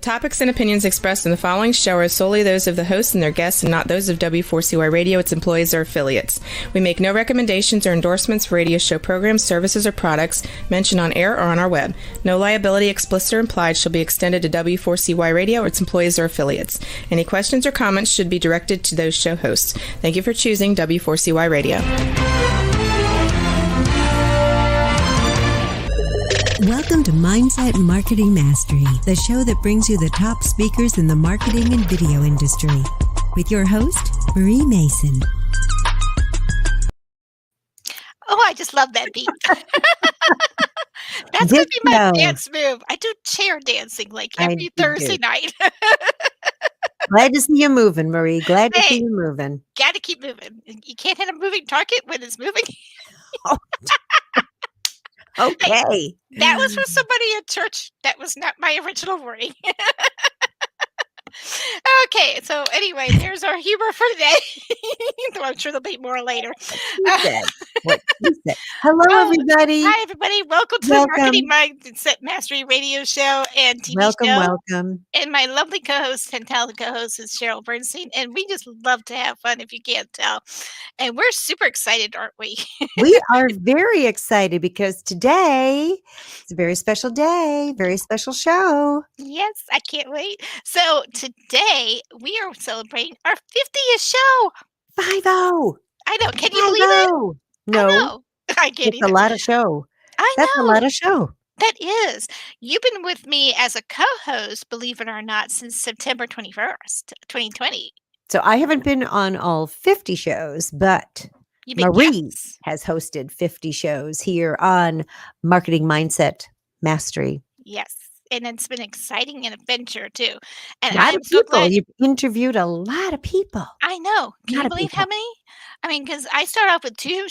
topics and opinions expressed in the following show are solely those of the hosts and their guests and not those of W4CY Radio, its employees, or affiliates. We make no recommendations or endorsements for radio show programs, services, or products mentioned on air or on our web. No liability, explicit or implied, shall be extended to W4CY Radio or its employees or affiliates. Any questions or comments should be directed to those show hosts. Thank you for choosing W4CY Radio. Welcome to Mindset Marketing Mastery, the show that brings you the top speakers in the marketing and video industry. With your host, Marie Mason. Oh, I just love that beat. That's going to be my dance move. I do chair dancing like every Thursday night. Glad to see you moving, Marie. Glad to see you moving. Got to keep moving. You can't hit a moving target when it's moving. Okay. That was from somebody at church. That was not my original wording. Okay, so anyway, there's our humor for today. I'm sure there'll be more later. What you said. Hello, everybody. Hi, everybody. Welcome to the Marketing Mindset Mastery Radio Show and TV show. Welcome. And my lovely co-host and talented co-host is Cheryl Bernstein, and we just love to have fun, if you can't tell. And we're super excited, aren't we? We are very excited because today is a very special day, very special show. Yes, I can't wait. So today we are celebrating our 50th show. 50. I know. Can you believe it? No. I can't It's a lot of show. That's a lot of show. That is. You've been with me as a co-host, believe it or not, since September 21st, 2020. So I haven't been on all 50 shows, but Marie has hosted 50 shows here on Marketing Mindset Mastery. Yes. And it's been exciting and adventure too. And a lot of people. You've interviewed a lot of people. I know. Can you believe how many? I mean, because I start off with 2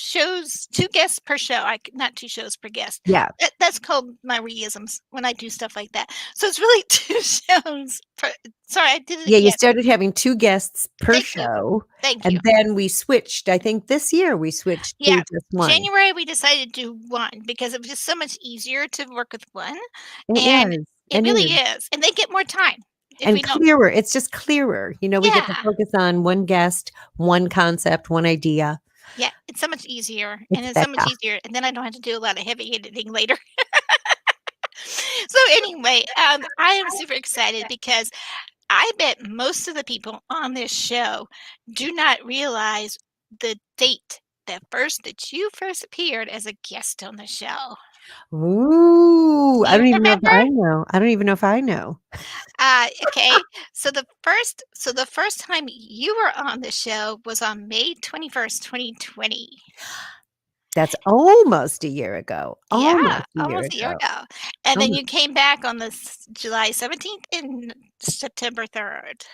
guests per show. Not 2 shows per guest. Yeah. That's called my reisms when I do stuff like that. So it's really 2 shows per. Sorry, I did it again. You started having 2 guests per show. Thank you. And then we switched. I think this year we switched to just one. January we decided to do 1 because it was just so much easier to work with one. It really is. And they get more time. And clearer. It's just clearer. We get to focus on one guest, one concept, one idea. Yeah, it's so much easier. It's so much easier. And then I don't have to do a lot of heavy editing later. So anyway, I am super excited because I bet most of the people on this show do not realize the date that you first appeared as a guest on the show. Ooh, I don't even know if I know. I don't even know if I know. Okay. So the first time you were on the show was on May 21st, 2020. That's almost a year ago. Almost a year ago. And then you came back on July 17th and September 3rd.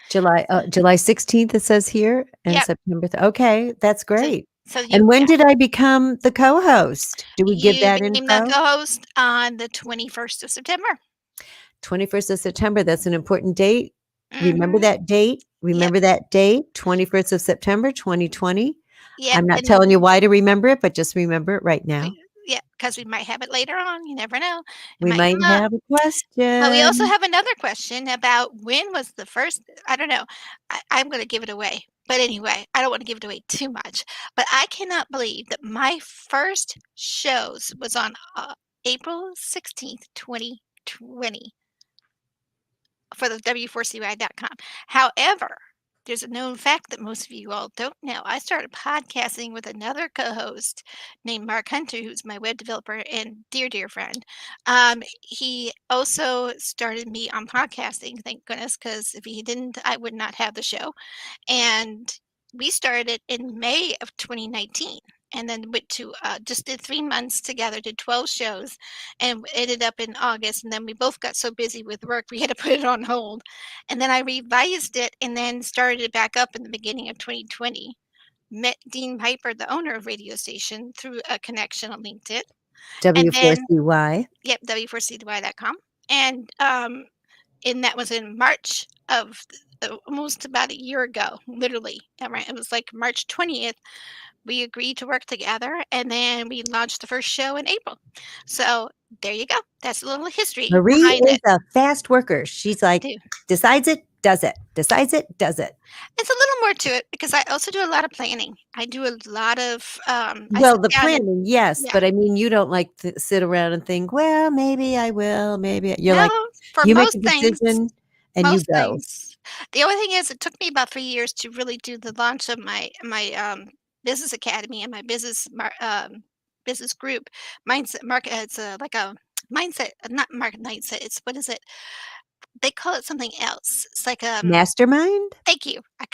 July 16th, it says here, and September. Okay, that's great. So when did I become the co-host? Do we give that info? You became the co-host on the 21st of September. 21st of September. That's an important date. Remember that date? That date, 21st of September, 2020. Yeah, I'm not telling you why to remember it, but just remember it right now. Yeah, because we might have it later on. You never know. We might have a question. But we also have another question about when was the first, I don't know. I'm going to give it away. But anyway, I don't want to give it away too much. But I cannot believe that my first shows was on April 16th, 2020 for the W4CY.com. However, there's a known fact that most of you all don't know. I started podcasting with another co-host named Mark Hunter, who's my web developer and dear friend. He also started me on podcasting, thank goodness, because if he didn't, I would not have the show. And we started in May of 2019. And then went to just did 3 months together, did 12 shows, and ended up in August. And then we both got so busy with work, we had to put it on hold. And then I revised it and then started it back up in the beginning of 2020. Met Dean Piper, the owner of radio station, through a connection on LinkedIn. W4CY. Yep, W4CY.com. And and that was in March of almost about a year ago, literally. Right? It was like March 20th. We agreed to work together, and then we launched the first show in April. So there you go. That's a little history Marie behind is it. a fast worker. She's like, decides it, does it. Decides it, does it. It's a little more to it because I also do a lot of planning. I do a lot of, I Well, sit the down and planning, yes, yeah. but I mean, you don't like to sit around and think, well, maybe I will, maybe you're No, like, for you make a most things. decision and you Most go. things. The only thing is it took me about 3 years to really do the launch of business academy and my business group. Mindset market it's, like a mindset not market mindset, it's what is it? They call it something else. It's like, Mastermind? thank you. I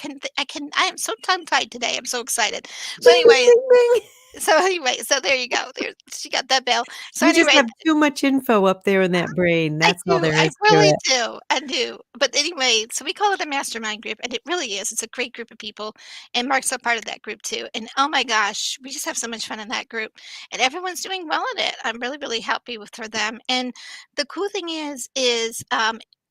am so tongue-tied today, I'm so excited. So Bing, bing, anyway bing, bing. so there you go. There she got that bell. So You just anyway have too much info up there in that brain. I That's all do, there I is to really it. do, I do. But anyway, so we call it a mastermind group, and it really is. It's a great group of people, and Mark's a part of that group too. And oh my gosh, we just have so much fun in that group, and everyone's doing well in it. I'm really, really happy with for them. And the cool thing is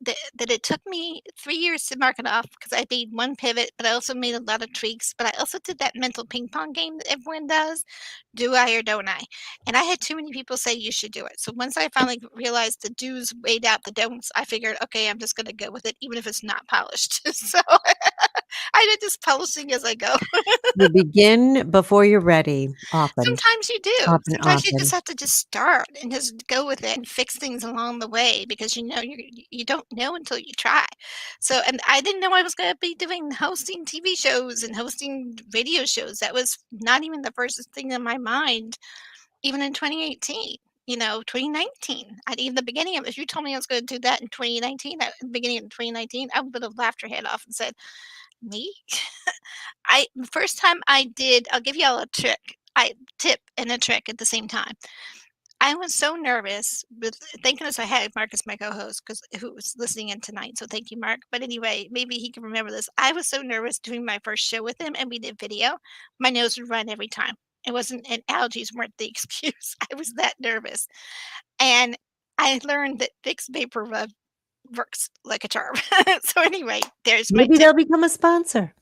that it took me 3 years to mark it off because I made one pivot, but I also made a lot of tweaks. But I also did that mental ping pong game that everyone does. Do I or don't I? And I had too many people say you should do it. So once I finally realized the do's weighed out the don'ts, I figured, okay, I'm just going to go with it, even if it's not polished. So I did this polishing as I go. You begin before you're ready, often, Sometimes you do. often, Sometimes you just often. have to just start and just go with it and fix things along the way because you don't know until you try. So, and I didn't know I was going to be doing hosting TV shows and hosting radio shows. That was not even the first thing in my mind even in 2018, 2019. At even the beginning of it, if you told me I was gonna do that in 2019, at the beginning of 2019, I would have laughed your head off and said, "Me?" The first time I did I'll give y'all a tip and a trick at the same time. I was so nervous with thank goodness I had Mark as my co-host because who was listening in tonight, so thank you, Mark. But anyway, maybe he can remember this. I was so nervous doing my first show with him, and we did video. My nose would run every time. It wasn't and allergies weren't the excuse. I was that nervous. And I learned that Vicks Vapor Rub works like a charm. So anyway, there's my Maybe tip. they'll become a sponsor.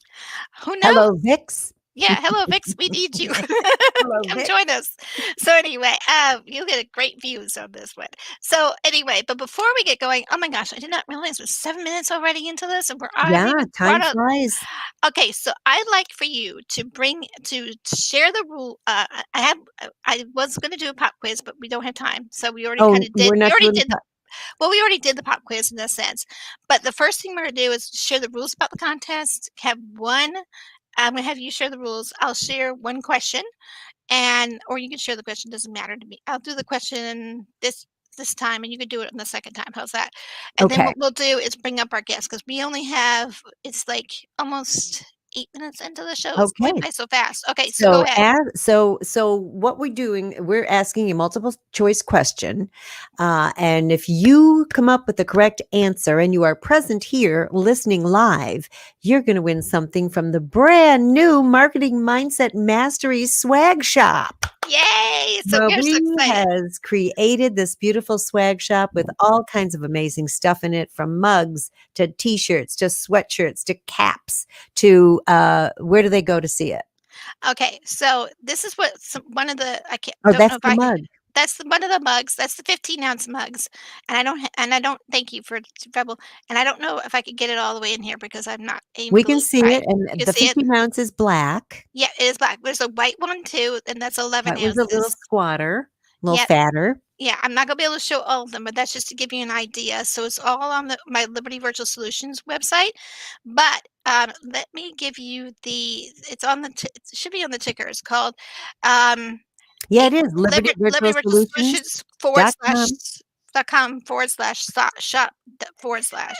Who knows? Hello, Vicks. Yeah, hello, Vix. We need you. Hello, Come Vicks. join us. So anyway, you'll get a great views on this one. So anyway, but before we get going, oh my gosh, I did not realize we're 7 minutes already into this, and I haven't Yeah, even time brought up. flies. Okay, so I'd like for you to share the rule. I was going to do a pop quiz, but we don't have time, so we already kind Oh, of did. we're We not already doing did the well, we already did the pop quiz in a sense. But the first thing we're going to do is share the rules about the contest. Have one I'm gonna have you share the rules. I'll share one question, and or you can share the question. Doesn't matter to me. I'll do the question this time, and you can do it on the second time. How's that? And then Okay. what we'll do is bring up our guests because we only have it's like almost 8 minutes into the show. It's going Okay. by so fast. Okay, so go ahead. So what we're doing, we're asking a multiple choice question, and if you come up with the correct answer and you are present here listening live, you're going to win something from the brand new Marketing Mindset Mastery Swag Shop. Yay! So we're so Marie excited. has created this beautiful swag shop with all kinds of amazing stuff in it, from mugs to t-shirts to sweatshirts to caps to where do they go to see it? Okay, so this is one of the I can't Oh, don't know that's if the I mug. That's one of the mugs. That's the 15-ounce mugs, and I don't thank you for Rebel, and I don't know if I could get it all the way in here because I'm not able We to can look see right. it, You and can the see it? 15 ounce is black. Yeah, it is black. There's a white one too, and that's 11 That was a little ounces. squatter, a little Yeah, fatter. yeah, I'm not gonna be able to show all of them, but that's just to give you an idea. So it's all on my Liberty Virtual Solutions website. But let me give you it's on it should be on the ticker. It's called Yeah, a it is Liberty Virtual Solutions forward slash libertyvirtualsolutions.com. .com forward slash shop forward slash.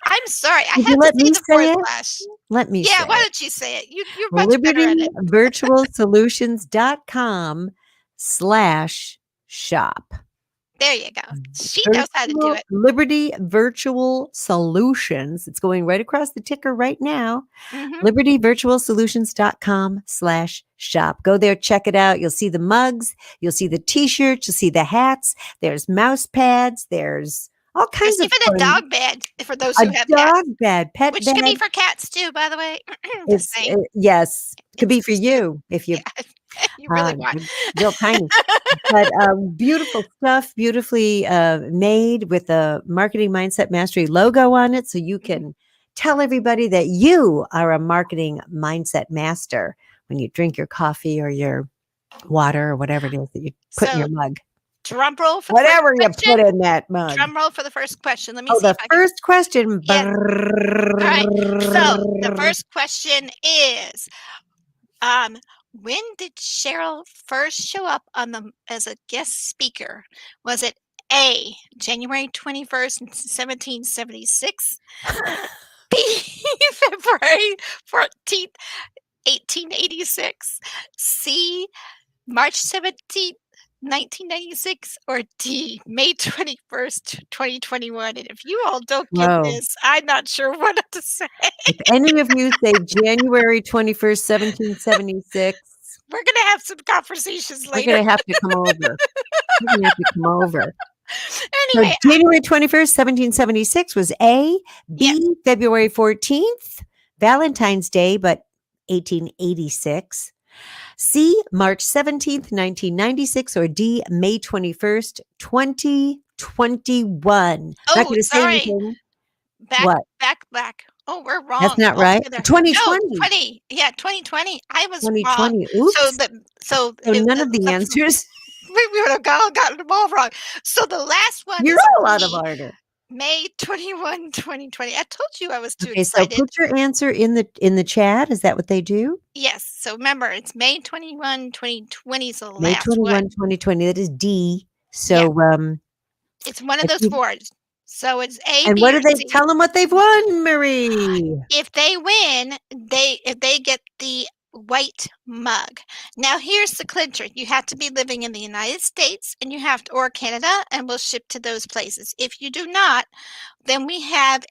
I'm sorry, I Would you have to let say me the forward say it? slash. Let me Yeah, say why it. don't you say it? You're much better at it. libertyvirtualsolutions.com/shop. There you go. She knows how to do it. Liberty Virtual Solutions. It's going right across the ticker right now. Mhm. libertyvirtualsolutions.com/shop. Go there, check it out. You'll see the mugs, you'll see the t-shirts, you'll see the hats. There's mouse pads, there's all kinds There's of even a fun. dog bed for those A who have dog cats, bed, pet which can be bed. for cats too, by the way. Just It's saying. yes, could be It's for you if you yeah, you really want. you're real tiny. But beautiful stuff, beautifully made with a Marketing Mindset Mastery logo on it, so you can tell everybody that you are a marketing mindset master when you drink your coffee or your water or whatever it is that you put in So, your mug. drum roll for the first Whatever you question. put in that mug. Drum roll for the first question. Let me Oh, see the if I can. first question. Yes. All right. So the first question is, when did Cheryl first show up on the as a guest speaker? Was it A, January 21st, 1776, B, February 14th, 1886, C, March 17th, 1996, or D, May 21st, 2021? And if you all don't get Whoa. this, I'm not sure what to say. If any of you say January 21st, 1776, We're going to have some conversations we're later. going to have to come over. We're going to have to come over. So Anyway, January 21st, 1776 was A, yeah, B, February 14th, Valentine's Day, but 1886, C, March 17th, 1996, or D, May 21st, 2021. Not oh, going to say sorry. anything. Back, What? back. Oh, we're That's wrong not right. altogether. No, 2020. 20. Yeah, 2020. I was wrong. 2020. So Oops. so So it, none of the answers. we would have gotten them all wrong. So the last one You're is all out of B, order. May 21, 2020. I told you I was too Okay, so excited. put your answer in the chat. Is that what they do? Yes. So remember, it's May 21, 2020 is the May last 21, one. 2020. That is D. Yeah, So it's one of if those you, four. So it's A, and B, what do or they C. tell them what they've won, Marie? If they win, if they get the white mug. Now here's the clincher. You have to be living in the United States and you have to, or Canada, and we'll ship to those places. If you do not, then we have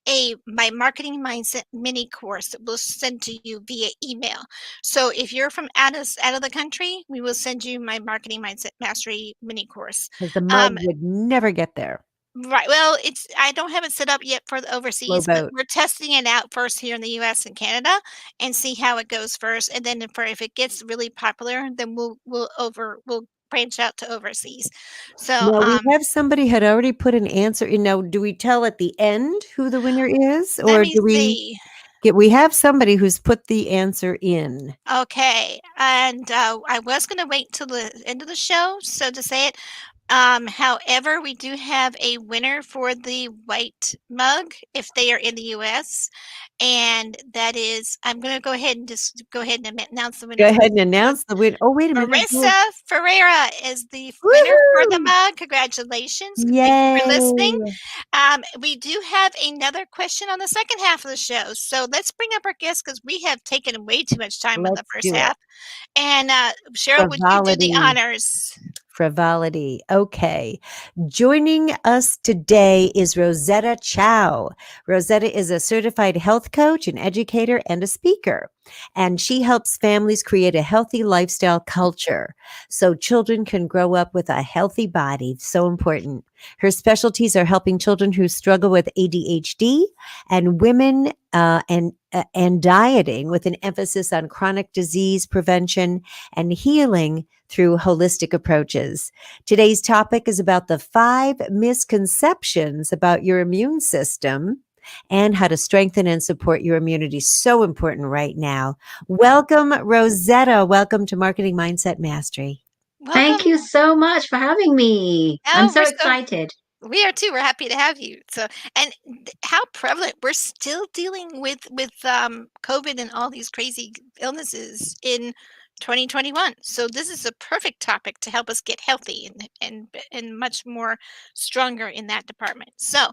my marketing mindset mini course that we'll send to you via email. So if you're from out of the country, we will send you my marketing mindset mastery mini course. Because the mug would never get there. Right. Well, I don't have it set up yet for the Slow overseas, but boat. we're testing it out first here in the US and Canada and see how it goes first. And then if it gets really popular, then we'll branch out to overseas. So Now we have somebody had already put an answer in. Now, do we tell at the end who the winner is, let or me do we see. we have somebody who's put the answer in? Okay. And I was gonna wait till the end of the show, so to say it. However, we do have a winner for the white mug if they are in the US. And that is, I'm going to go ahead and announce the winner. Go ahead and announce the win. Oh, wait a minute. Marissa Ferreira is the winner for the Woohoo! mug. Congratulations. Thank you for listening. Yay! We do have another question on the second half of the show. So let's bring up our guests because we have taken way too much time in the Let's first do it. half. And Cheryl, would you do the honors? Frivolity. Okay. Joining us today is Rosetta Chow. Rosetta is a certified health coach, an educator, and a speaker. And she helps families create a healthy lifestyle culture so children can grow up with a healthy body. So important. Her specialties are helping children who struggle with ADHD and women and dieting with an emphasis on chronic disease prevention and healing through holistic approaches. Today's topic is about the 5 misconceptions about your immune system and how to strengthen and support your immunity. So important right now. Welcome, Rosetta. Welcome to Marketing Mindset Mastery. Thank Welcome. you so much for having me. I'm Oh, so excited. we are too. We're happy to have you. So, and how prevalent we're still dealing with COVID and all these crazy illnesses in 2021. So this is a perfect topic to help us get healthy and much more stronger in that department. So,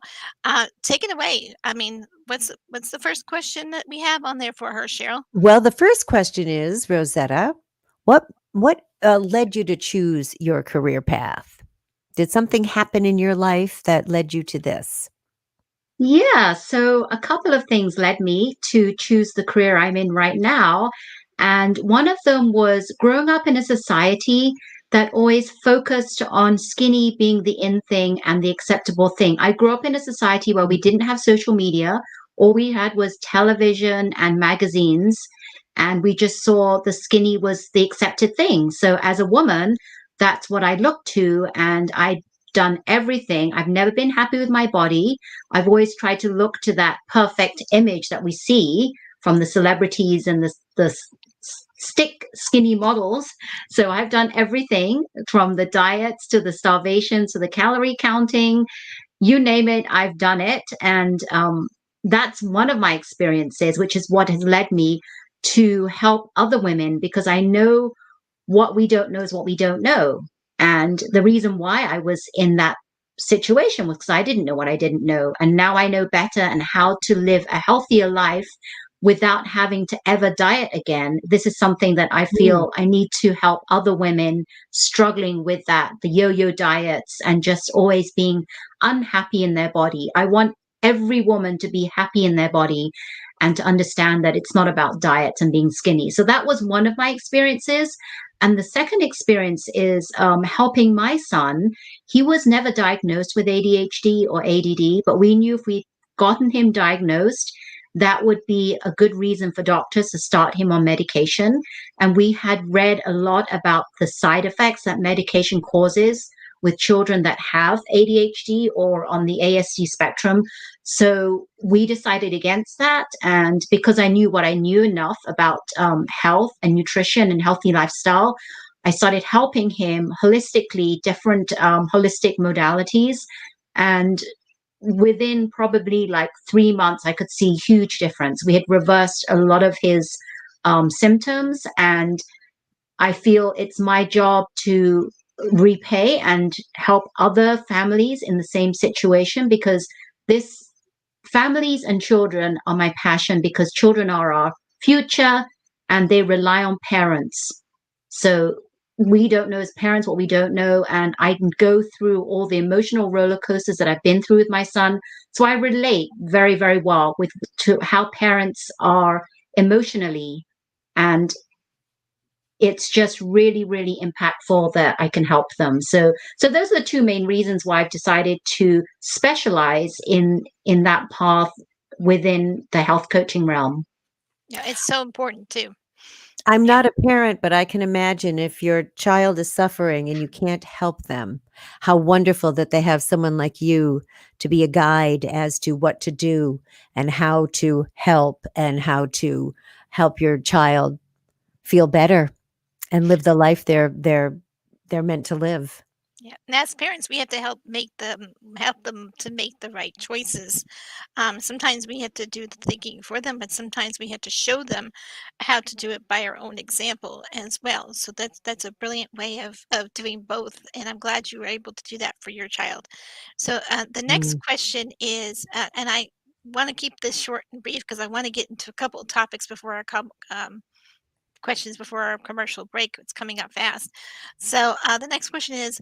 take it away. I mean, what's the first question that we have on there for her, Cheryl? Well, the first question is, Rosetta, what led you to choose your career path? Did something happen in your life that led you to this? Yeah, so a couple of things led me to choose the career I'm in right now. And one of them was growing up in a society that always focused on skinny being the in thing and the acceptable thing. I grew up in a society where we didn't have social media. All we had was television and magazines, and we just saw the skinny was the accepted thing. So as a woman, that's what I looked to, and I done everything. I've never been happy with my body. I've always tried to look to that perfect image that we see from the celebrities and the stick skinny models. So I've done everything from the diets to the starvation to the calorie counting, you name it, I've done it. And that's one of my experiences, which is what has led me to help other women, because I know what we don't know is what we don't know. And the reason why I was in that situation was because I didn't know what I didn't know. And now I know better and how to live a healthier life without having to ever diet again. This is something that I feel I need to help other women struggling with that, the yo-yo diets and just always being unhappy in their body. I want every woman to be happy in their body and to understand that it's not about diets and being skinny. So that was one of my experiences. And the second experience is helping my son. He was never diagnosed with ADHD or ADD, but we knew if we'd gotten him diagnosed, that would be a good reason for doctors to start him on medication. And we had read a lot about the side effects that medication causes with children that have ADHD or on the ASD spectrum. So we decided against that. And because I knew what I knew enough about health and nutrition and healthy lifestyle, I started helping him holistically, different holistic modalities. And within probably like 3 months, I could see huge difference. We had reversed a lot of his symptoms, and I feel it's my job to repay and help other families in the same situation, because this families and children are my passion, because children are our future and they rely on parents. So we don't know as parents what we don't know. And I can go through all the emotional roller coasters that I've been through with my son. So I relate very, very well with to how parents are emotionally. And it's just really, really impactful that I can help them. So those are the two main reasons why I've decided to specialize in that path within the health coaching realm. Yeah, it's so important too. I'm Yeah. not a parent, but I can imagine if your child is suffering and you can't help them, how wonderful that they have someone like you to be a guide as to what to do and how to help and how to help your child feel better and live the life they're meant to live. Yeah, and as parents, we have to help them to make the right choices. Sometimes we have to do the thinking for them, but sometimes we have to show them how to do it by our own example as well. So that's a brilliant way of doing both, and I'm glad you were able to do that for your child. So the next Mm. question is, and I want to keep this short and brief because I want to get into a couple of topics before our questions before our commercial break. It's coming up fast. So the next question is,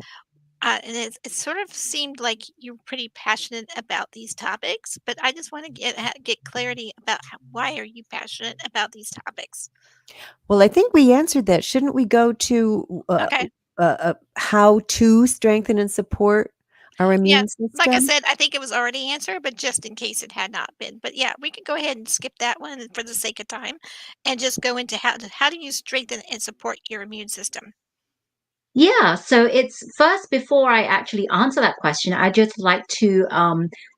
and it sort of seemed like you're pretty passionate about these topics, but I just want to get clarity about why are you passionate about these topics? Well, I think we answered that. Shouldn't we go to Okay. how to strengthen and support our Yeah. immune Like I system? said, I think it was already answered, but just in case it had not been. But yeah, we could go ahead and skip that one for the sake of time and just go into how do you strengthen and support your immune system? Yeah, so it's first, before I actually answer that question, I just like to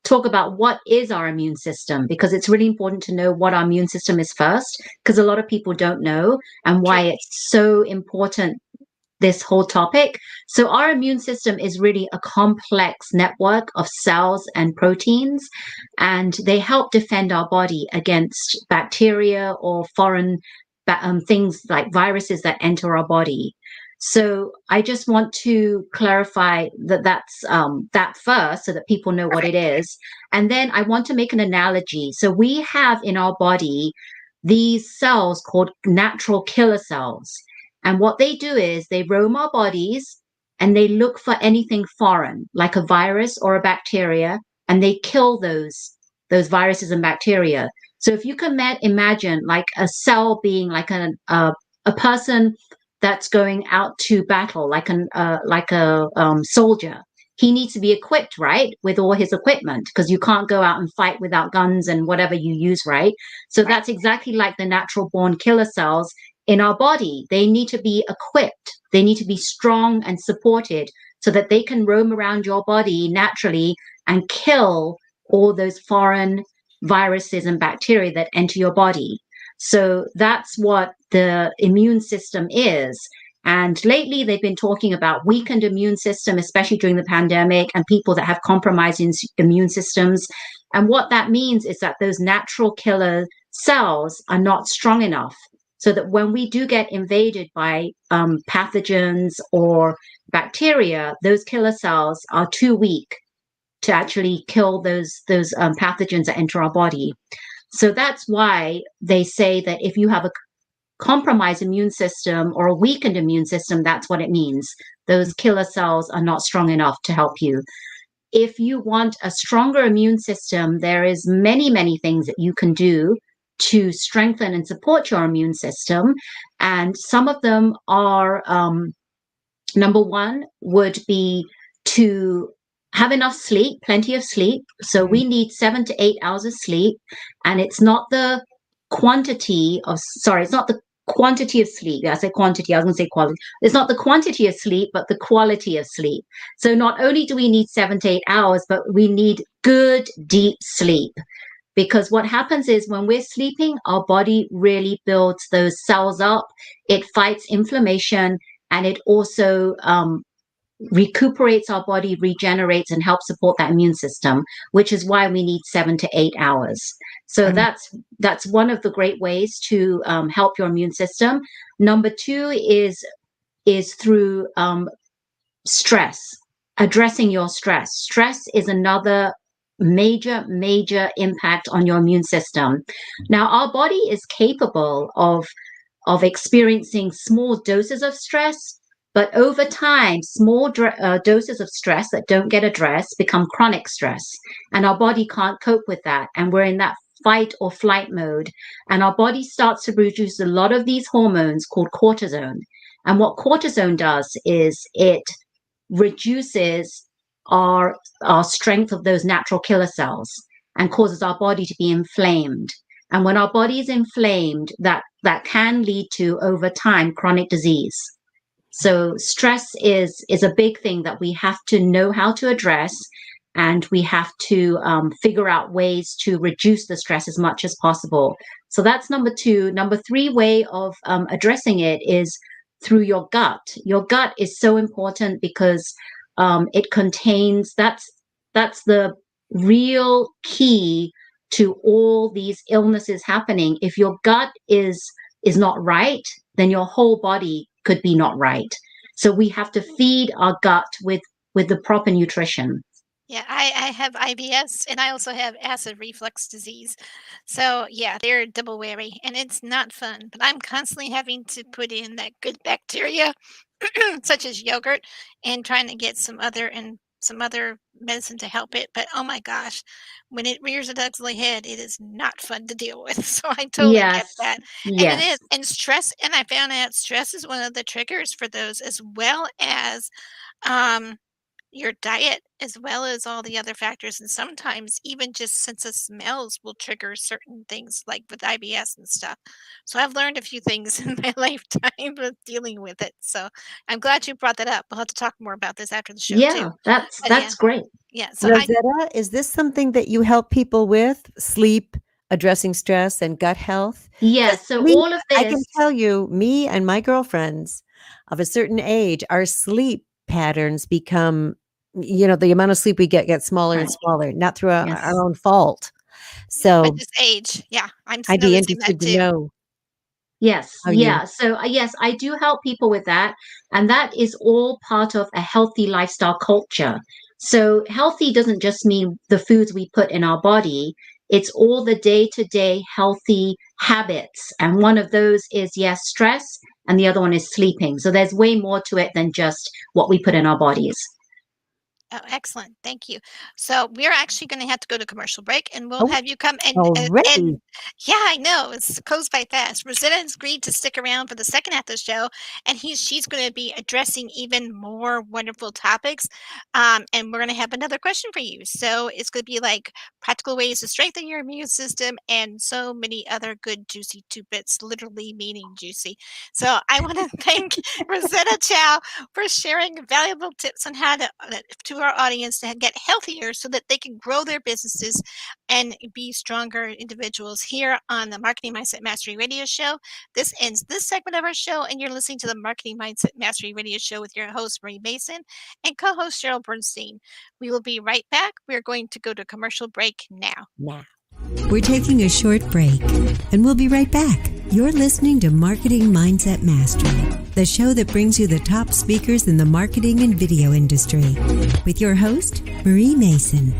talk about what is our immune system, because it's really important to know what our immune system is first, because a lot of people don't know, and why True. it's so important, this whole topic. So our immune system is really a complex network of cells and proteins, and they help defend our body against bacteria or foreign things like viruses that enter our body. So I just want to clarify that that's that first, so that people know what it Perfect. is. And then I want to make an analogy. So we have in our body these cells called natural killer cells. And what they do is they roam our bodies and they look for anything foreign, like a virus or a bacteria, and they kill those viruses and bacteria. So if you can imagine like a cell being like a person that's going out to battle, like a soldier. He needs to be equipped, right, with all his equipment, because you can't go out and fight without guns and whatever you use, right? So Right. that's exactly like the natural born killer cells in our body. They need to be equipped. They need to be strong and supported so that they can roam around your body naturally and kill all those foreign viruses and bacteria that enter your body. So that's what the immune system is. And lately, they've been talking about weakened immune system, especially during the pandemic, and people that have compromised immune systems. And what that means is that those natural killer cells are not strong enough, so that when we do get invaded by pathogens or bacteria, those killer cells are too weak to actually kill those pathogens that enter our body. So that's why they say that if you have a compromised immune system or a weakened immune system, that's what it means. Those killer cells are not strong enough to help you. If you want a stronger immune system, there is many things that you can do to strengthen and support your immune system. And some of them are, number one would be to have enough sleep, plenty of sleep. So we need 7 to 8 hours of sleep. And it's not the quantity of, sorry, it's not the quantity of sleep. Yeah, I say quantity, I was going to say quality. It's not the quantity of sleep, but the quality of sleep. So not only do we need 7 to 8 hours, but we need good, deep sleep. Because what happens is when we're sleeping, our body really builds those cells up. It fights inflammation, and it also recuperates our body, regenerates, and helps support that immune system, which is why we need 7 to 8 hours. So that's one of the great ways to help your immune system. Number two is through stress, addressing your stress. Stress is another major impact on your immune system. Now, our body is capable of experiencing small doses of stress, but over time, small doses of stress that don't get addressed become chronic stress, and our body can't cope with that, and we're in that fight or flight mode, and our body starts to produce a lot of these hormones called cortisone. And what cortisone does is it reduces our strength of those natural killer cells and causes our body to be inflamed. And when our body is inflamed, that can lead to, over time, chronic disease. So stress is a big thing that we have to know how to address, and we have to figure out ways to reduce the stress as much as possible. So that's number two. Number three way of addressing it is through your gut. Your gut is so important because it contains, that's the real key to all these illnesses happening. If your gut is not right, then your whole body could be not right. So we have to feed our gut with the proper nutrition. Yeah, I have IBS and I also have acid reflux disease. So, yeah, they're double whammy and it's not fun. But I'm constantly having to put in that good bacteria, such as yogurt, and trying to get some other medicine to help it. But oh my gosh, when it rears its ugly head, it is not fun to deal with. So I totally get Yes, that. And it yes. is. And stress, and I found out stress is one of the triggers for those, as well as um your diet, as well as all the other factors, and sometimes even just sense of smells will trigger certain things, like with IBS and stuff. So I've learned a few things in my lifetime of dealing with it. So I'm glad you brought that up. We'll have to talk more about this after the show too. Yeah, that's But yeah, great. yeah. So I Rosetta, is this something that you help people with? Sleep, addressing stress, and gut health? Yeah, Because so sleep, all of I this, can tell you, me and my girlfriends of a certain age, our sleep patterns become, the amount of sleep we get gets smaller and right, smaller, not through our yes. own fault. but So just age. Yeah, I'm I'd be noticing that interested to too. know Yes, how you. yeah. So, yes, I do help people with that. And that is all part of a healthy lifestyle culture. So, healthy doesn't just mean the foods we put in our body, it's all the day to day healthy habits. And one of those is, yes, stress, and the other one is sleeping. So, there's way more to it than just what we put in our bodies. Oh, excellent. Thank you. So we're actually going to have to go to commercial break, and we'll Oh, have you come already. yeah, I know it goes by fast. Rosetta has agreed to stick around for the second half of the show, and she's going to be addressing even more wonderful topics. And we're going to have another question for you. So it's going to be like practical ways to strengthen your immune system, and so many other good juicy tidbits, literally meaning juicy. So I want to thank Rosetta Chow for sharing valuable tips on how to our audience to get healthier so that they can grow their businesses and be stronger individuals here on the Marketing Mindset Mastery Radio Show. This ends this segment of our show, and you're listening to the Marketing Mindset Mastery Radio Show with your host, Marie Mason, and co-host Cheryl Bernstein. We will be right back. We're going to go to commercial break now. We're taking a short break, and we'll be right back. You're listening to Marketing Mindset Mastery, the show that brings you the top speakers in the marketing and video industry, with your host, Marie Mason.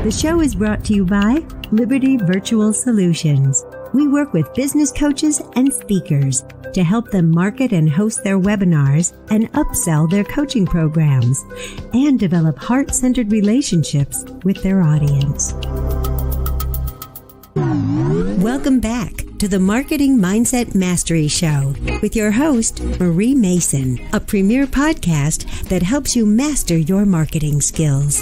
The show is brought to you by Liberty Virtual Solutions. We work with business coaches and speakers to help them market and host their webinars and upsell their coaching programs and develop heart-centered relationships with their audience. Welcome back to the Marketing Mindset Mastery Show with your host, Marie Mason, a premier podcast that helps you master your marketing skills.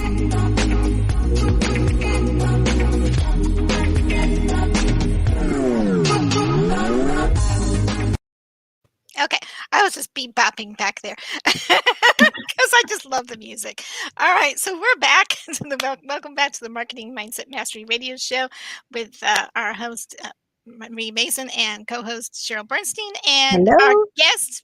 Okay, I was just beep-bopping back there because I just love the music. All right, so we're back. Welcome back to the Marketing Mindset Mastery Radio Show with our host, Marie Mason, and co-host Cheryl Bernstein, and our Hello. guest,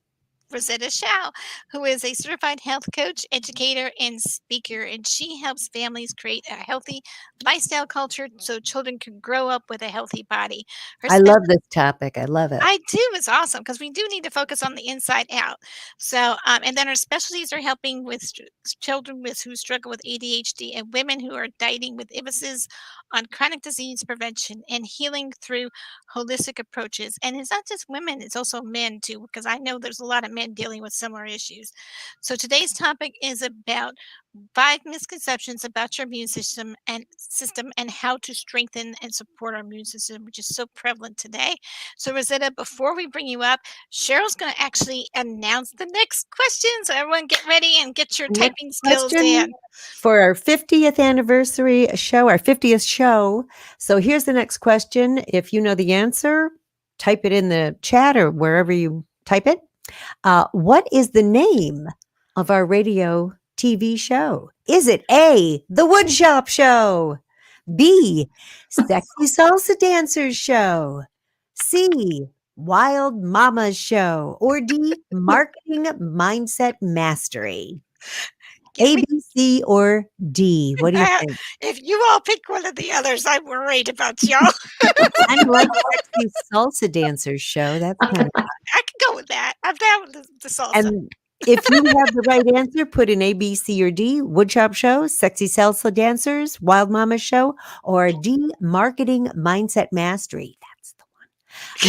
Rosetta Chow, who is a certified health coach, educator, and speaker, and she helps families create a healthy lifestyle culture so children can grow up with a healthy body. I love this topic. I love it. I do. It's awesome because we do need to focus on the inside out. So, and then our specialties are helping with children who struggle with ADHD and women who are dieting with emphasis on chronic disease prevention and healing through holistic approaches. And it's not just women; it's also men too, because I know there's a lot of men dealing with similar issues. So today's topic is about 5 misconceptions about your immune system and how to strengthen and support our immune system, which is so prevalent today. So Rosetta, before we bring you up, Cheryl's going to actually announce the next question. So everyone get ready and get your Next typing skills question in. for our 50th anniversary show, our 50th show. So here's the next question. If you know the answer, type it in the chat or wherever you type it. What is the name of our radio TV show? Is it A, The Woodshop Show, B, Sexy Salsa Dancers Show, C, Wild Mama's Show, or D, Marketing Mindset Mastery? A, B, C, or D? What do you think? If you all pick one of the others, I'm worried about y'all. Kind of like Sexy Salsa Dancers Show. That's kind of. I can go with that. I'm down with the salsa. And if you have the right answer, put in A, B, C, or D, Woodshop Show, Sexy Salsa Dancers, Wild Mama Show, or D, Marketing Mindset Mastery. That's the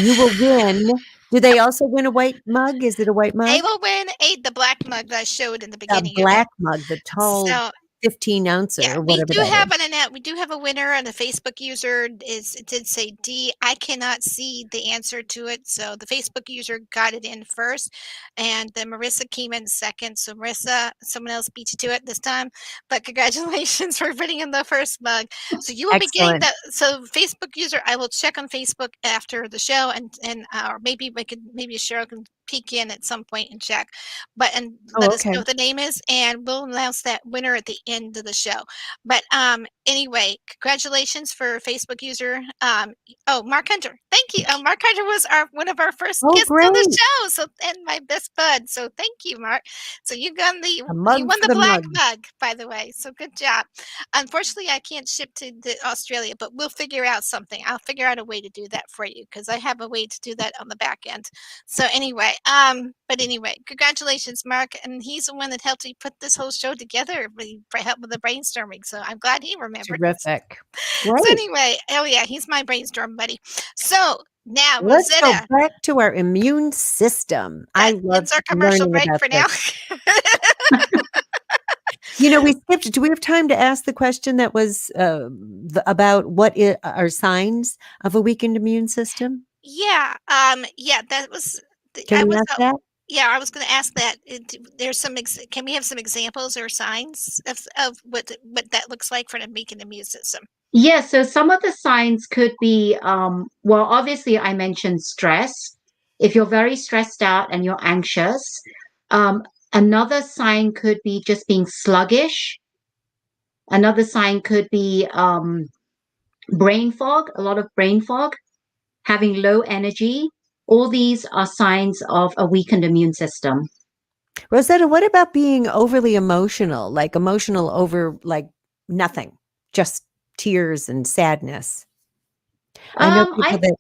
one. You will win. Do they also win a white mug? Is it a white mug? They will win the black mug that I showed in the beginning. The black mug, the tall So 15 ouncer yeah, or we whatever do that have is. we do have a winner, and the Facebook user it did say D. I cannot see the answer to it, so the Facebook user got it in first, and then Marissa came in second. So Marissa, someone else beat you to it this time, but congratulations for putting in the first mug. So you will be getting Excellent. that. So Facebook user, I will check on Facebook after the show, and or maybe Cheryl can peek in at some point and check, and let us know what the name is, and we'll announce that winner at the end of the show. But anyway, congratulations for Facebook user. Mark Hunter, thank you. Mark Hunter was one of our first guests on the show, so and my best bud. So thank you, Mark. So you won the black mug, by the way. So good job. Unfortunately, I can't ship to Australia, but we'll figure out something. I'll figure out a way to do that for you because I have a way to do that on the back end. So anyway, congratulations, Mark, and he's the one that helped me put this whole show together. Help with the brainstorming, so I'm glad he remembered. Terrific. So anyway, he's my brainstorm buddy. So Now, Let's go Rosetta, back to our immune system. I that love ends our commercial learning break about for now. this. We skipped. Do we have time to ask the question that was about what are signs of a weakened immune system? Yeah, that was I Can we was ask that? yeah, I was going to ask that. There's some can we have some examples or signs of what that looks like for a weakened immune system? Yeah, so some of the signs could be, well, obviously, I mentioned stress. If you're very stressed out and you're anxious, um, another sign could be just being sluggish. Another sign could be brain fog, a lot of brain fog, having low energy. All these are signs of a weakened immune system. Rosetta, what about being overly emotional, like emotional over like nothing, just tears and sadness? I know people I that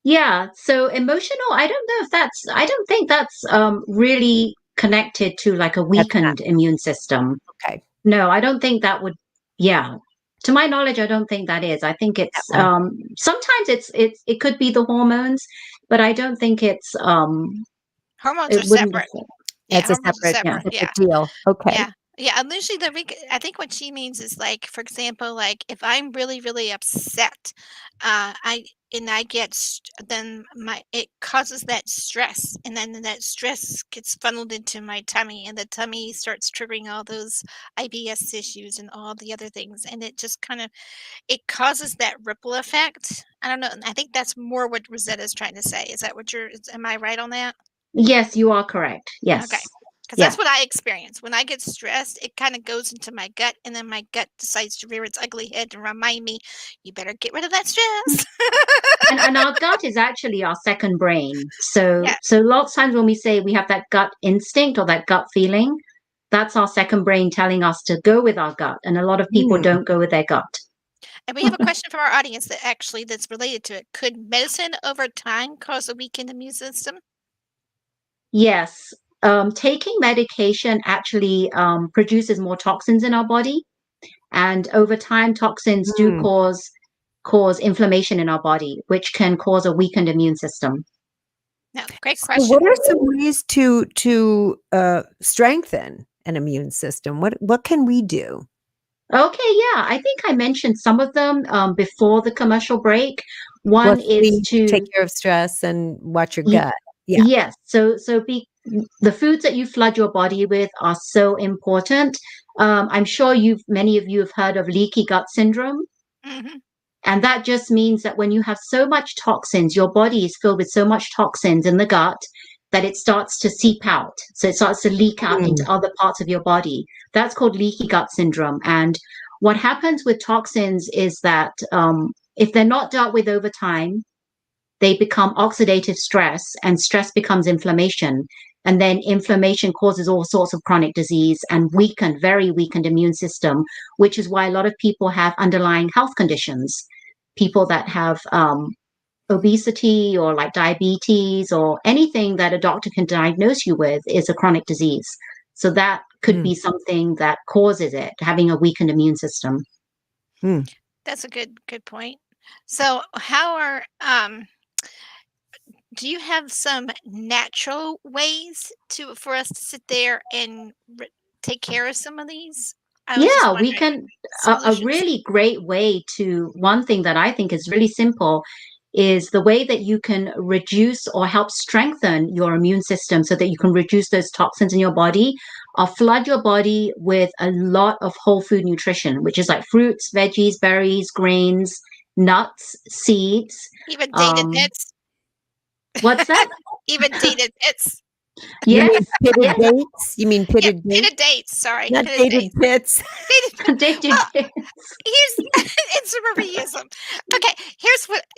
Yeah, so emotional, I don't think that's really connected to like a that's not weakened immune system. okay. No, I don't think that would, yeah. To my knowledge, I don't think that is. I think That it's one. sometimes it could be the hormones, but I don't think it's Hormones are it wouldn't separate. Yeah, It's a hormones are separate, yeah. separate. separate Yeah. deal. Okay. Yeah. Yeah, and usually I think what she means is like, for example, like if I'm really, really upset, I get then it causes that stress, and then that stress gets funneled into my tummy, and the tummy starts triggering all those IBS issues and all the other things, and it just kind of it causes that ripple effect. I don't know. I think that's more what Rosetta's trying to say. Is that what am I right on that? Yes, you are correct. Okay. Yes. Because Yeah. that's what I experience. When I get stressed, it kind of goes into my gut, and then my gut decides to rear its ugly head and remind me, you better get rid of that stress. And our gut is actually our second brain. So Yeah. so lots of times when we say we have that gut instinct or that gut feeling, that's our second brain telling us to go with our gut. And a lot of people Hmm. don't go with their gut. And we have a question from our audience that's related to it. Could medicine over time cause a weakened immune system? Yes. Taking medication actually produces more toxins in our body. And over time, toxins do Hmm. cause inflammation in our body, which can cause a weakened immune system. No, great So what question. are some ways to strengthen an immune system? What can we do? Okay, yeah, I think I mentioned some of them before the commercial break. Well, One is sleep, take to care of stress, and watch your y- gut. Yeah. yes, so be the foods that you flood your body with are so important. I'm sure many of you have heard of leaky gut syndrome. Hmm. And that just means that when you have so much toxins, your body is filled with so much toxins in the gut that it starts to seep out. So it starts to leak out into Mm. other parts of your body. That's called leaky gut syndrome. And what happens with toxins is that if they're not dealt with over time, they become oxidative stress, and stress becomes inflammation. And then inflammation causes all sorts of chronic disease and very weakened immune system, which is why a lot of people have underlying health conditions. People that have obesity or like diabetes or anything that a doctor can diagnose you with is a chronic disease. So that could Mm. be something that causes it, having a weakened immune system. Mm. That's a good point. So, do you have some natural ways for us to sit there and take care of some of these? I was just Yeah, we wondering can. A solutions. really great way to, one thing that I think is really simple is the way that you can reduce or help strengthen your immune system so that you can reduce those toxins in your body, or flood your body with a lot of whole food nutrition, which is like fruits, veggies, berries, grains, nuts, seeds. Even dated Um, pets. what's that? Even dated pets. You mean Yes, pitted yes, dates? You mean Yeah, pitted dates? pitted dates. Sorry, Not pitted dated dates. pits. Dated. dated Well, pets. it's a reusum. Okay,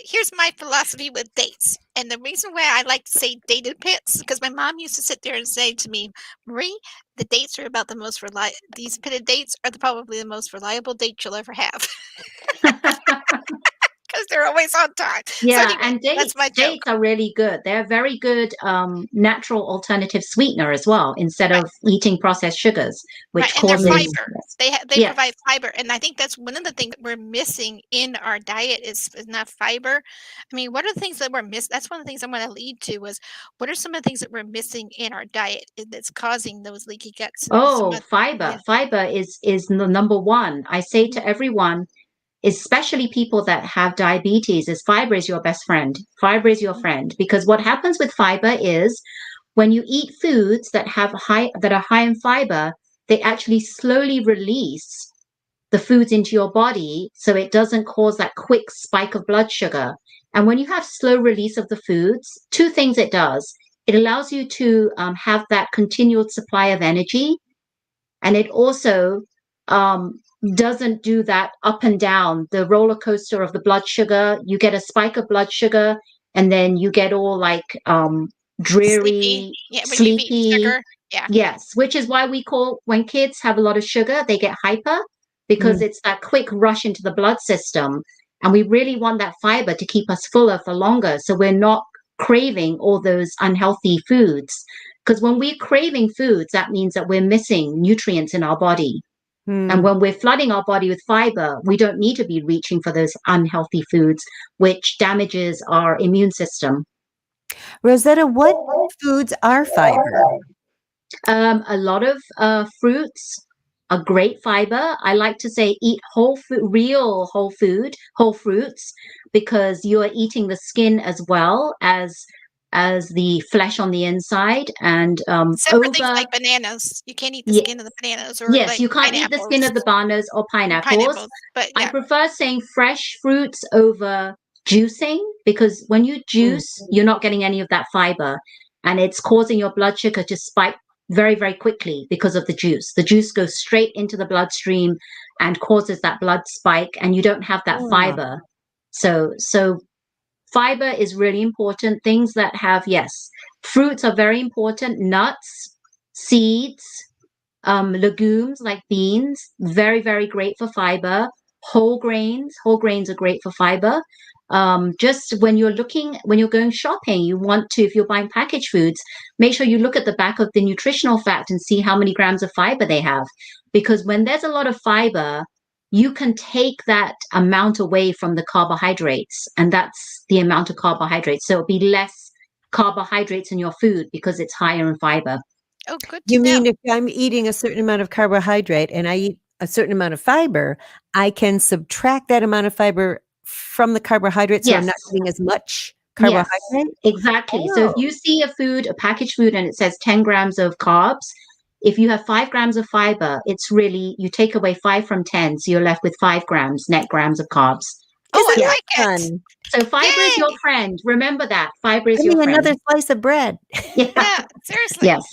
here's my philosophy with dates, and the reason why I like to say dated pits because my mom used to sit there and say to me, Marie, the dates are about the most reliable. These pitted dates are probably the most reliable dates you'll ever have. because they're always on time. So Yeah, anyway, and that's my joke. dates are really good. They're very good natural alternative sweetener as well, instead Right. of eating processed sugars, Right, which and they're causes fiber. They yes. provide fiber, and I think that's one of the things that we're missing in our diet is enough fiber. I mean, what are the things that we're miss that's one of the things I'm gonna lead to was, what are some of the things that we're missing in our diet that's causing those leaky guts and some Oh, other fiber. yeah. Fiber is the number one. I say to everyone, especially people that have diabetes, is fiber is your best friend. Fiber is your friend, because what happens with fiber is when you eat foods that are high in fiber, they actually slowly release the foods into your body so it doesn't cause that quick spike of blood sugar. And when you have slow release of the foods, two things it does. It allows you to have that continued supply of energy, and it also um, doesn't do that up and down, the roller coaster of the blood sugar. You get a spike of blood sugar, and then you get all like Sleepy. dreary, Yeah, when you've eaten sleepy. sugar. Yeah. Yes, which is why we call when kids have a lot of sugar, they get hyper, because it's that quick rush into the blood system. And we really want that fiber to keep us fuller for longer. So we're not craving all those unhealthy foods. Because when we're craving foods, that means that we're missing nutrients in our body. And when we're flooding our body with fiber, we don't need to be reaching for those unhealthy foods, which damages our immune system. Rosetta, what foods are fiber? A lot of fruits are great fiber. I like to say eat whole food, real whole food, whole fruits, because you are eating the skin as well as the flesh on the inside. And Except for things over like bananas. You can't eat the yeah, skin of the bananas or yes, like you can't eat the skin pineapples. of the bananas or pineapples. Pineapples. But I yeah. prefer saying fresh fruits over juicing, because when you juice, you're not getting any of that fiber, and it's causing your blood sugar to spike very, very quickly because of the juice. The juice goes straight into the bloodstream and causes that blood spike, and you don't have that fiber. So fiber is really important. Things that have, yes, fruits are very important. Nuts, seeds, legumes like beans, very, very great for fiber. Whole grains are great for fiber. Just when you're going shopping, you want to, if you're buying packaged foods, make sure you look at the back of the nutritional fact and see how many grams of fiber they have. Because when there's a lot of fiber, you can take that amount away from the carbohydrates, and that's the amount of carbohydrates. So it'll be less carbohydrates in your food because it's higher in fiber. Oh, good to You know. mean if I'm eating a certain amount of carbohydrate and I eat a certain amount of fiber, I can subtract that amount of fiber from the carbohydrate, so I'm not Yes. getting as much Yes, carbohydrate? exactly. So if Oh. you see a packaged food, and it says 10 grams of carbs, if you have 5 grams of fiber, it's really, you take away 5 from 10. So you're left with 5 grams, net grams of carbs. Oh, Isn't I Yeah. that like it. fun? So fiber is your Yay. friend. Remember that. Fiber is Give your me friend. another slice of bread. Yeah. Yeah, seriously. Yes.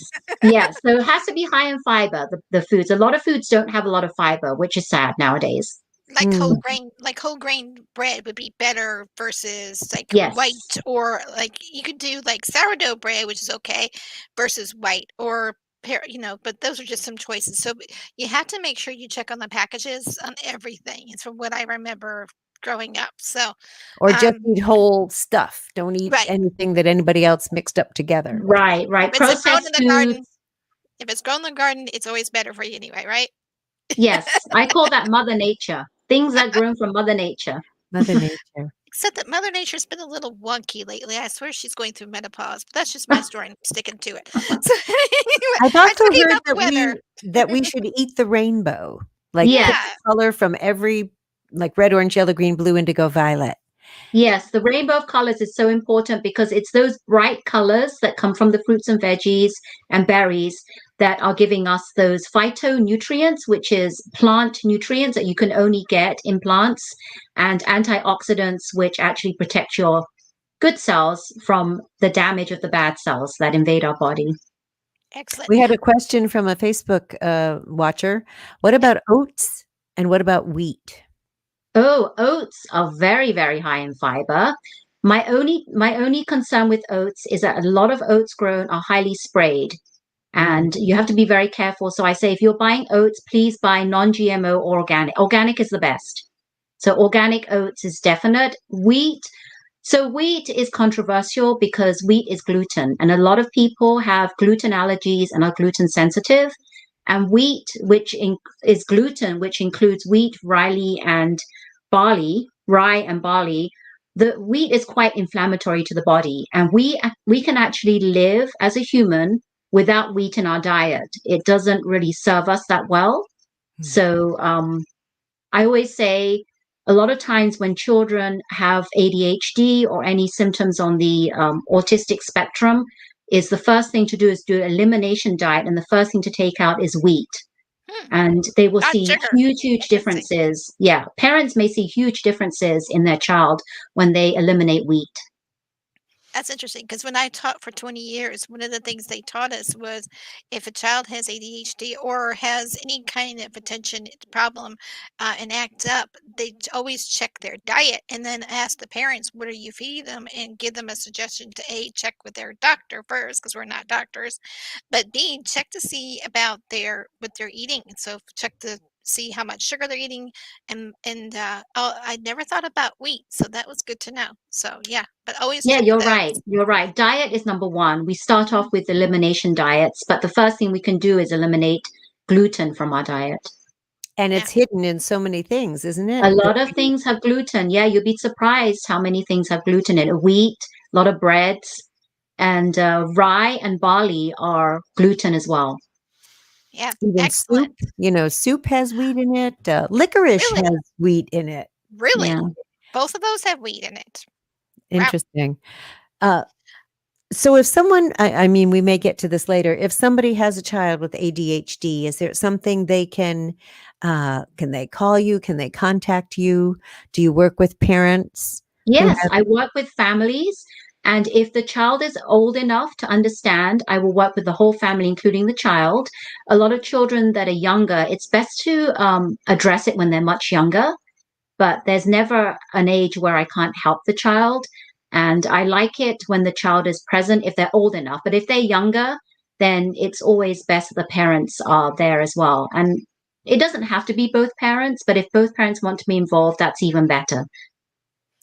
Yes. So it has to be high in fiber, the foods. A lot of foods don't have a lot of fiber, which is sad nowadays. Mm. Like whole grain bread would be better versus like white, Yes. or like you could do like sourdough bread, which is okay, versus white or but those are just some choices. So you have to make sure you check on the packages on everything. It's from what I remember growing up. So, Or just um, eat whole stuff. Don't eat right. anything that anybody else mixed up together. Right. Right. If it's grown in Processed the foods. garden, if it's grown in the garden, it's always better for you anyway, right? Yes. I call that Mother Nature. Things that grown from Mother Nature. Mother Nature. Except that Mother Nature's been a little wonky lately. I swear she's going through menopause, but that's just my story and I'm sticking to it. So anyway, I've I'm also talking heard about the weather. that we should eat the rainbow, like pick Yes. Yeah. a color from every, like red, orange, yellow, green, blue, indigo, violet. Yes, the rainbow of colors is so important because it's those bright colors that come from the fruits and veggies and berries that are giving us those phytonutrients, which is plant nutrients that you can only get in plants, and antioxidants, which actually protect your good cells from the damage of the bad cells that invade our body. Excellent. We had a question from a Facebook watcher. What about oats and what about wheat? Oh, oats are very, very high in fiber. My only concern with oats is that a lot of oats grown are highly sprayed, and you have to be very careful. So I say if you're buying oats, please buy non-GMO or organic. Organic is the best. So organic oats is definite. Wheat. So wheat is controversial because wheat is gluten, and a lot of people have gluten allergies and are gluten sensitive. And wheat, is gluten, which includes wheat, rye and barley. The wheat is quite inflammatory to the body, and we can actually live as a human without wheat in our diet. It doesn't really serve us that well. So I always say a lot of times when children have ADHD or any symptoms on the autistic spectrum, is the first thing to do is do an elimination diet, and the first thing to take out is wheat. And they will Not see sugar. huge Interesting. differences. Yeah, parents may see huge differences in their child when they eliminate wheat. That's interesting because when I taught for 20 years, one of the things they taught us was if a child has ADHD or has any kind of attention problem and acts up, they always check their diet and then ask the parents, what are you feeding them? And give them a suggestion to A, check with their doctor first because we're not doctors, but B, check to see about what they're eating. And so check to see how much sugar they're eating I never thought about wheat, so that was good to know. So yeah, but always Yeah, check you're with right. oats. You're right. Diet is number one. We start off with elimination diets, but the first thing we can do is eliminate gluten from our diet. And Yeah. it's hidden in so many things, isn't it? A lot of things have gluten. Yeah, you'd be surprised how many things have gluten in it. Wheat, a lot of breads, and rye and barley are gluten as well. Yeah, Even soup, excellent. soup has wheat in it. Licorice Really? has wheat in it. Really? Yeah. Both of those have wheat in it. Wow. Interesting. Uh, so if someone, I mean, we may get to this later. If somebody has a child with ADHD, is there something can they call you? Can they contact you? Do you work with parents who Yes, have, I work with families. And if the child is old enough to understand, I will work with the whole family, including the child. A lot of children that are younger, it's best to address it when they're much younger, but there's never an age where I can't help the child. And I like it when the child is present if they're old enough. But if they're younger, then it's always best that the parents are there as well. And it doesn't have to be both parents, but if both parents want to be involved, that's even better.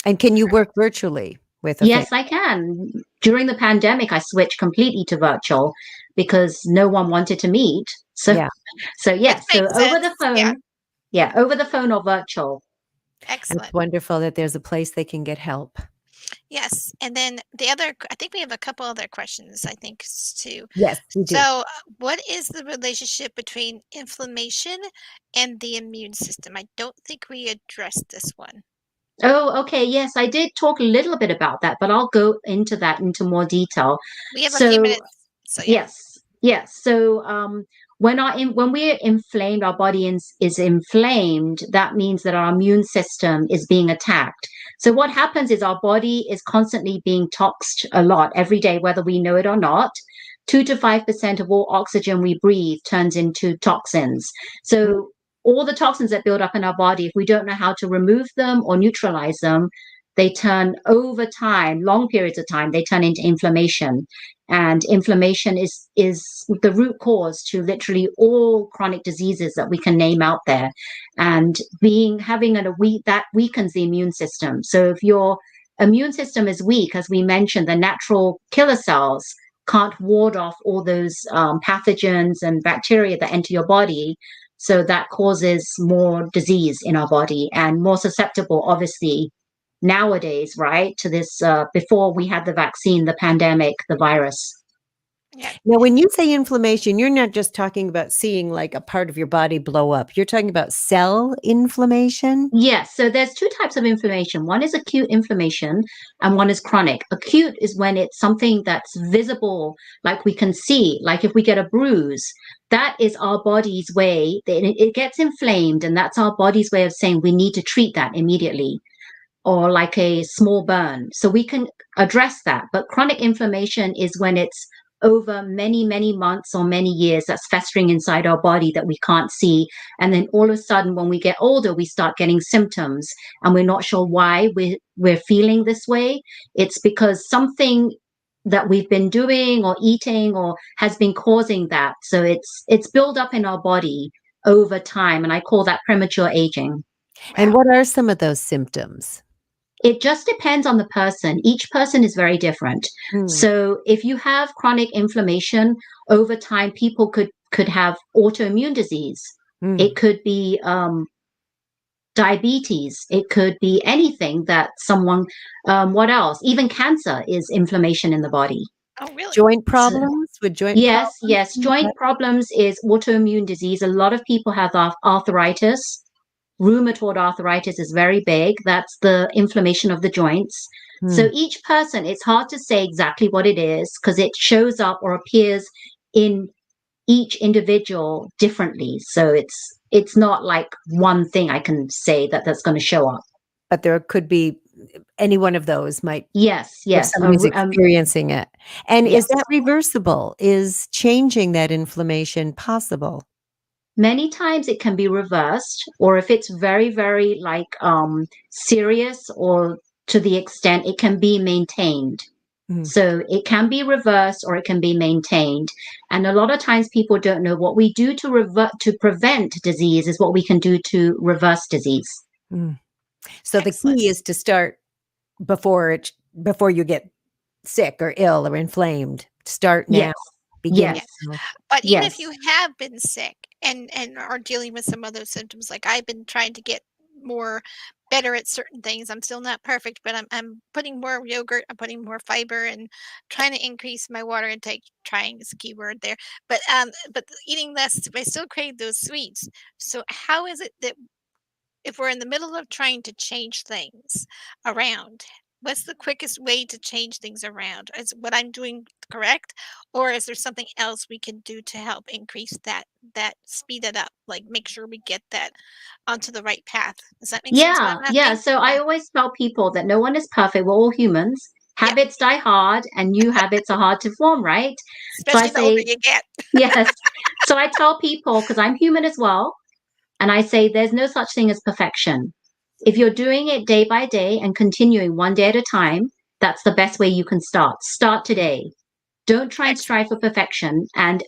and can you work virtually with a family? Yes, I can. During the pandemic, I switched completely to virtual because no one wanted to meet. So, Yeah, so Which yes, so makes sense. Yeah, over the phone or virtual. it's excellent. wonderful that there's a place they can get help. Yes. And then I think we have a couple other questions, I think, too. Yes, we do. So, what is the relationship between inflammation and the immune system? I don't think we addressed this one. Oh, okay. Yes, I did talk a little bit about that, but I'll go into that into more detail. We have a few So, minutes. So, yeah. yes, yes. So, when we're inflamed, our body is inflamed. That means that our immune system is being attacked. So, what happens is our body is constantly being toxed a lot every day, whether we know it or not. 2 to 5% of all oxygen we breathe turns into toxins. So, all the toxins that build up in our body, if we don't know how to remove them or neutralize them, they turn over time, long periods of time, they turn into inflammation. And inflammation is the root cause to literally all chronic diseases that we can name out there. And having that weakens the immune system. So if your immune system is weak, as we mentioned, the natural killer cells can't ward off all those pathogens and bacteria that enter your body. So that causes more disease in our body and more susceptible, obviously, nowadays, right, to this before we had the vaccine, the pandemic, the virus. Yeah. Now, when you say inflammation, you're not just talking about seeing like a part of your body blow up. You're talking about cell inflammation. Yes, so there's two types of inflammation. One is acute inflammation and one is chronic. Acute is when it's something that's visible, like we can see, like if we get a bruise, that is our body's way, it gets inflamed, and that's our body's way of saying we need to treat that immediately, or like a small burn. So we can address that. But chronic inflammation is when it's over many, many months or many years that's festering inside our body that we can't see. And then all of a sudden, when we get older, we start getting symptoms and we're not sure why we're feeling this way. It's because something that we've been doing or eating or has been causing that. So it's built up in our body over time. And I call that premature aging. And Wow. what are some of those symptoms? It just depends on the person. Each person is very different. Mm, So if you have chronic inflammation over time, people could have autoimmune disease. mm. It could be diabetes. It could be anything that someone. What else? Even cancer is inflammation in the body. Oh, really? Joint So, problems? Would joint yes, problems yes. be that? Joint problems is autoimmune disease. A lot of people have arthritis. Rheumatoid arthritis is very big. That's the inflammation of the joints. Hmm. So each person, it's hard to say exactly what it is because it shows up or appears in each individual differently. So it's not like one thing I can say that's going to show up. But there could be any one of those might, Yes, if yes, somebody's experiencing it. And is yes. that reversible? Is changing that inflammation possible? Many times it can be reversed, or if it's very, very like serious or to the extent it can be maintained. Mm, So it can be reversed or it can be maintained. And a lot of times people don't know what we do to prevent disease is what we can do to reverse disease. mm. So the Excellent. key is to start before you get sick or ill or inflamed. Start now. Yes. Begin Yes. now. But even if Yes. you have been sick and are dealing with some other symptoms, like I've been trying to get more better at certain things. I'm still not perfect, but I'm putting more yogurt, I'm putting more fiber and trying to increase my water intake. Trying is a key word there. But eating less, I still crave those sweets. So how is it that if we're in the middle of trying to change things around, what's the quickest way to change things around? Is what I'm doing correct? Or is there something else we can do to help increase that speed it up? Like make sure we get that onto the right path. Does that make sense what Yeah. I'm Yeah. asking? So I Yeah. always tell people that no one is perfect. We're all humans. Yeah. Habits die hard and new habits are hard to form, right? So I Especially the older say, you get. yes. So I tell people, because I'm human as well, and I say there's no such thing as perfection. If you're doing it day by day and continuing one day at a time, that's the best way you can start. Start today. Don't try and Excellent. strive for perfection and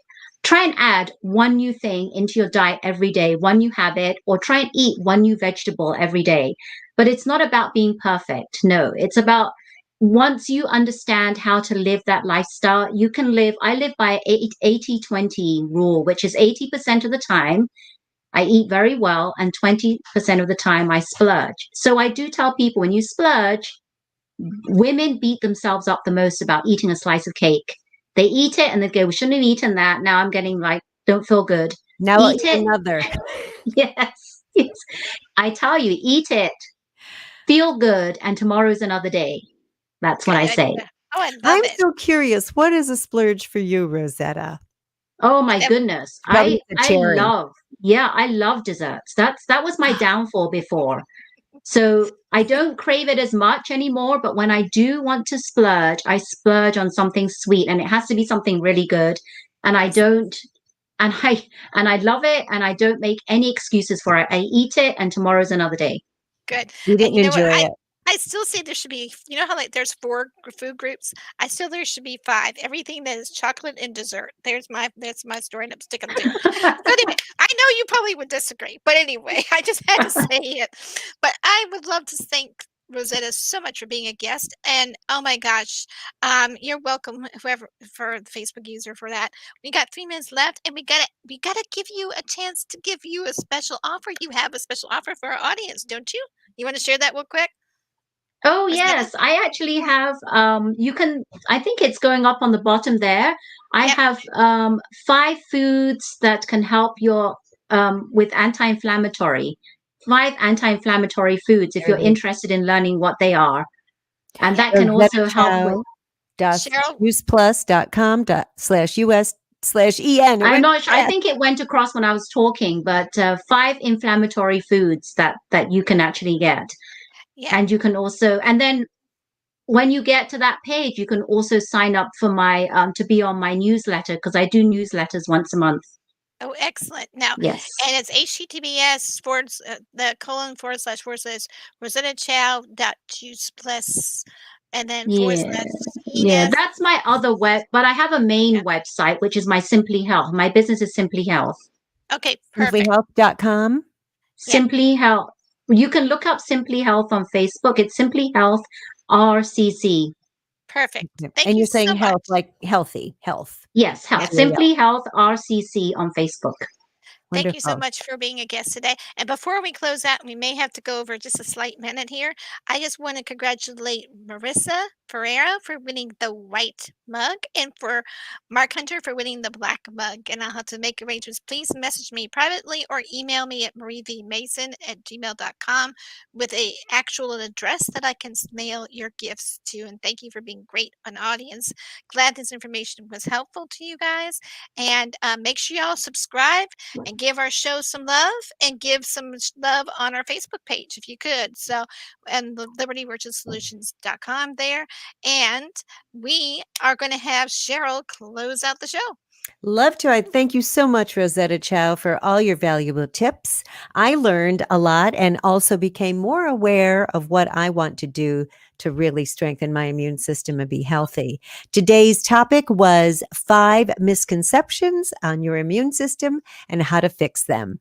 try and add one new thing into your diet every day, one new habit, or try and eat one new vegetable every day. But it's not about being perfect. No, it's about once you understand how to live that lifestyle, you can live. I live by 80-20 rule, which is 80% of the time I eat very well, and 20% of the time I splurge. So I do tell people when you splurge, women beat themselves up the most about eating a slice of cake. They eat it and they go, we shouldn't have eaten that. Now I'm getting like, don't feel good. Now I'll Eat eat it. another. Yes. Yes. I tell you, eat it, feel good, and tomorrow's another day. That's what Good I say. idea. Oh, I love I'm it. so curious. What is a splurge for you, Rosetta? Oh my Whatever. goodness. Probably I the I cherry. love, yeah, I love desserts. That was my downfall before. So I don't crave it as much anymore, but when I do want to splurge, I splurge on something sweet and it has to be something really good. And I Excellent. don't and I love it and I don't make any excuses for it. I eat it and tomorrow's another day. Good. You And didn't you know what? enjoy I it. I still say there should be, you know how like there's food groups? I still there should be five. Everything that is chocolate and dessert. That's my story and I'm sticking to it. So anyway, I know you probably would disagree, but anyway, I just had to say it. But I would love to thank Rosetta so much for being a guest. And oh my gosh, you're welcome, whoever for the Facebook user for that. We got 3 minutes left, and we gotta give you a chance to give you a special offer. You have a special offer for our audience, don't you? You want to share that real quick? Oh Rosetta? yes, I actually have you can I think it's going up on the bottom there. I Yep. have 5 foods that can help your with anti-inflammatory. 5 anti-inflammatory foods if There you're it is. interested in learning what they are. And Yep. that can Rosetta also help with Chow dot Cheryl, juiceplus.com/us/en. It I'm went not sure. I fast. think it went across when I was talking, but 5 inflammatory foods that you can actually get. yeah. And you can also and then when you get to that page, you can also sign up for my to be on my newsletter because I do newsletters once a month. Oh, excellent. Now, Yes. and it's HTTPS the colon forward slash Rosetta Chow dot juice plus and then forward Yeah. slash Yeah. Edith. That's my other web, but I have a Yeah. main website, which is my Simply Health. My business is Simply Health. Okay, perfect. Simplyhealth.com. Yeah. Simply Health. You can look up Simply Health on Facebook. It's Simply Health RCC. Perfect. Yep. Thank And you you're saying so much. health, like healthy health. Yes, health. Yes. Simply Health RCC on Facebook. Thank you so Wonderful. much for being a guest today. And before we close out, we may have to go over just a slight minute here. I just want to congratulate Marissa Ferreira for winning the white mug and for Mark Hunter for winning the black mug. And I'll have to make arrangements. Please message me privately or email me at marievmason@gmail.com with a actual address that I can mail your gifts to. And thank you for being great an audience. Glad this information was helpful to you guys. And make sure y'all subscribe and give our show some love and give some love on our Facebook page if you could. So, and the libertyvirtualsolutions.com there. And we are going to have Cheryl close out the show. Love to. I thank you so much, Rosetta Chow, for all your valuable tips. I learned a lot and also became more aware of what I want to do to really strengthen my immune system and be healthy. Today's topic was 5 misconceptions on your immune system and how to fix them.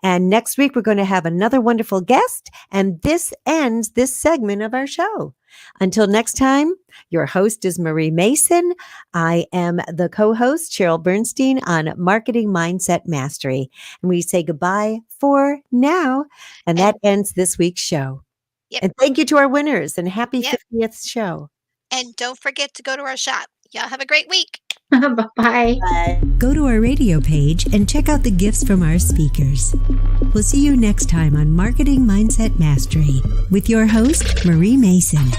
And next week, we're going to have another wonderful guest. And this ends this segment of our show. Until next time, your host is Marie Mason. I am the co-host, Cheryl Bernstein, on Marketing Mindset Mastery. And we say goodbye for now. And that ends this week's show. Yep. And thank you to our winners and happy Yep. 50th show. And don't forget to go to our shop. Y'all have a great week. Bye-bye. Go to our radio page and check out the gifts from our speakers. We'll see you next time on Marketing Mindset Mastery with your host, Marie Mason.